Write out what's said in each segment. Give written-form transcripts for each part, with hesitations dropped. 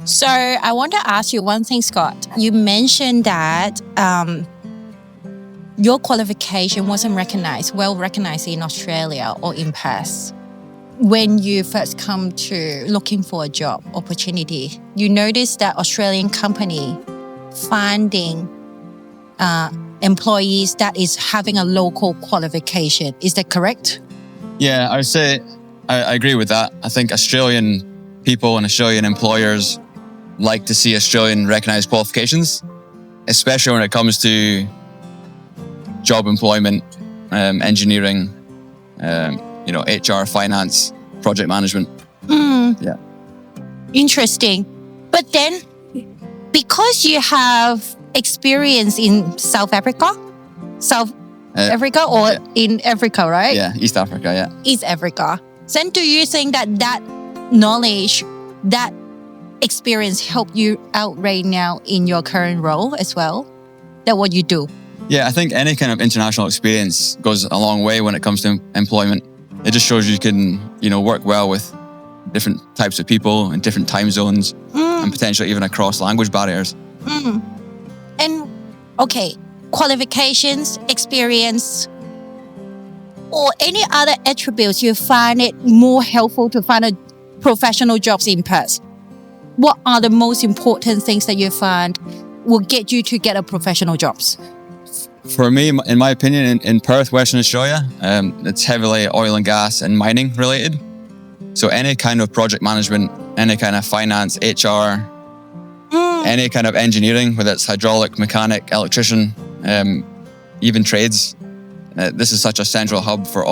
So I want to ask you one thing, Scott. You mentioned that your qualification wasn't well recognized in Australia or in Perth. When you first come to looking for a job opportunity, you noticed that Australian company finding employees that is having a local qualification. Is that correct? Yeah, I would say I agree with that. I think Australian people and Australian employers like to see Australian recognised qualifications, especially when it comes to job employment, engineering, HR, finance, project management. Yeah. Interesting. But then, because you have experience in South Africa or in Africa, right? Yeah, East Africa, yeah. East Africa. Then do you think that knowledge, that experience help you out right now in your current role as well? That what you do? Yeah, I think any kind of international experience goes a long way when it comes to employment. It just shows you can, work well with different types of people in different time zones and potentially even across language barriers. And okay, qualifications, experience, or any other attributes you find it more helpful to find a professional jobs in Perth? What are the most important things that you find will get you to get a professional jobs? For me, in my opinion, in Perth, Western Australia, it's heavily oil and gas and mining related. So any kind of project management, any kind of finance, HR, any kind of engineering, whether it's hydraulic, mechanic, electrician, even trades. This is such a central hub for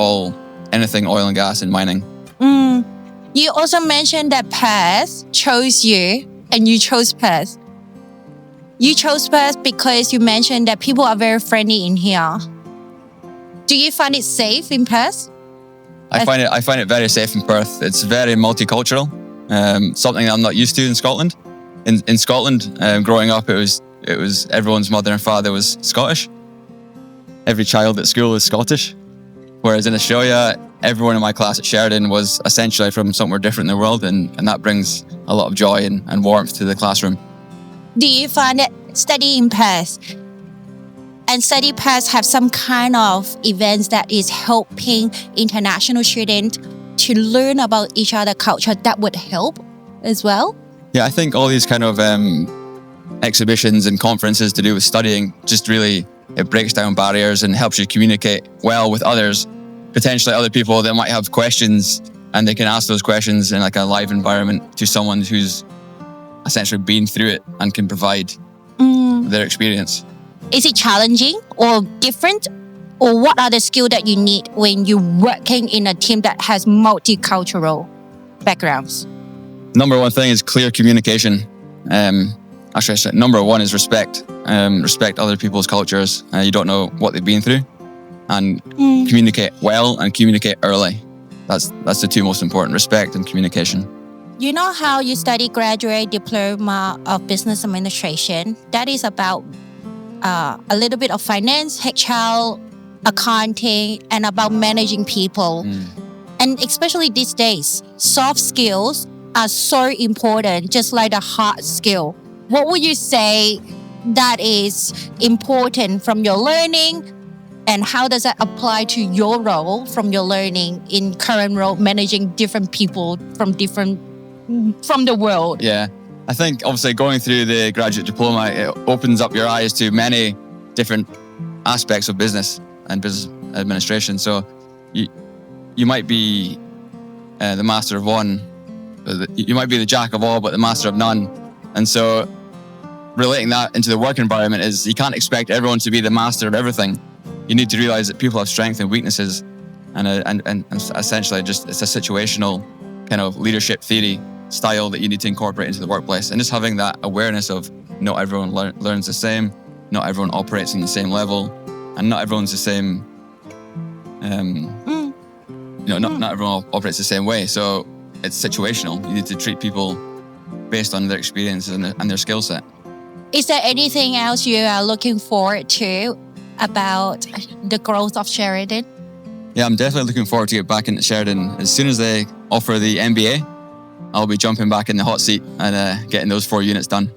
anything oil and gas and mining. You also mentioned that Perth chose you and you chose Perth. You chose Perth because you mentioned that people are very friendly in here. Do you find it safe in Perth? I find it very safe in Perth. It's very multicultural, something I'm not used to in Scotland. In Scotland, growing up, it was everyone's mother and father was Scottish. Every child at school is Scottish. Whereas in Australia, everyone in my class at Sheridan was essentially from somewhere different in the world, and that brings a lot of joy and warmth to the classroom. Do you find that study in Perth and study Perth have some kind of events that is helping international students to learn about each other culture that would help as well? Yeah, I think all these kind of exhibitions and conferences to do with studying just really, it breaks down barriers and helps you communicate well with others, potentially other people that might have questions, and they can ask those questions in like a live environment to someone who's essentially been through it and can provide their experience. Is it challenging or different? Or what are the skills that you need when you're working in a team that has multicultural backgrounds? Number one thing is clear communication. Actually, number one is respect. Respect other people's cultures. You don't know what they've been through. And communicate well and communicate early. That's the two most important, respect and communication. You know how you study graduate diploma of business administration? That is about a little bit of finance, HR, accounting, and about managing people. And especially these days, soft skills are so important, just like the hard skill. What would you say that is important from your learning, and how does that apply to your role from your learning in current role, managing different people from the world? Yeah, I think obviously going through the graduate diploma, it opens up your eyes to many different aspects of business and business administration. So you might be the master of one, you might be the jack of all, but the master of none. And so relating that into the work environment is you can't expect everyone to be the master of everything. You need to realize that people have strengths and weaknesses, and essentially just it's a situational kind of leadership theory style that you need to incorporate into the workplace. And just having that awareness of not everyone learns the same, not everyone operates on the same level, and not everyone's the same. Not everyone operates the same way. So it's situational. You need to treat people based on their experiences and their skill set. Is there anything else you are looking forward to about the growth of Sheridan? Yeah, I'm definitely looking forward to get back into Sheridan as soon as they offer the MBA. I'll be jumping back in the hot seat and getting those 4 units done.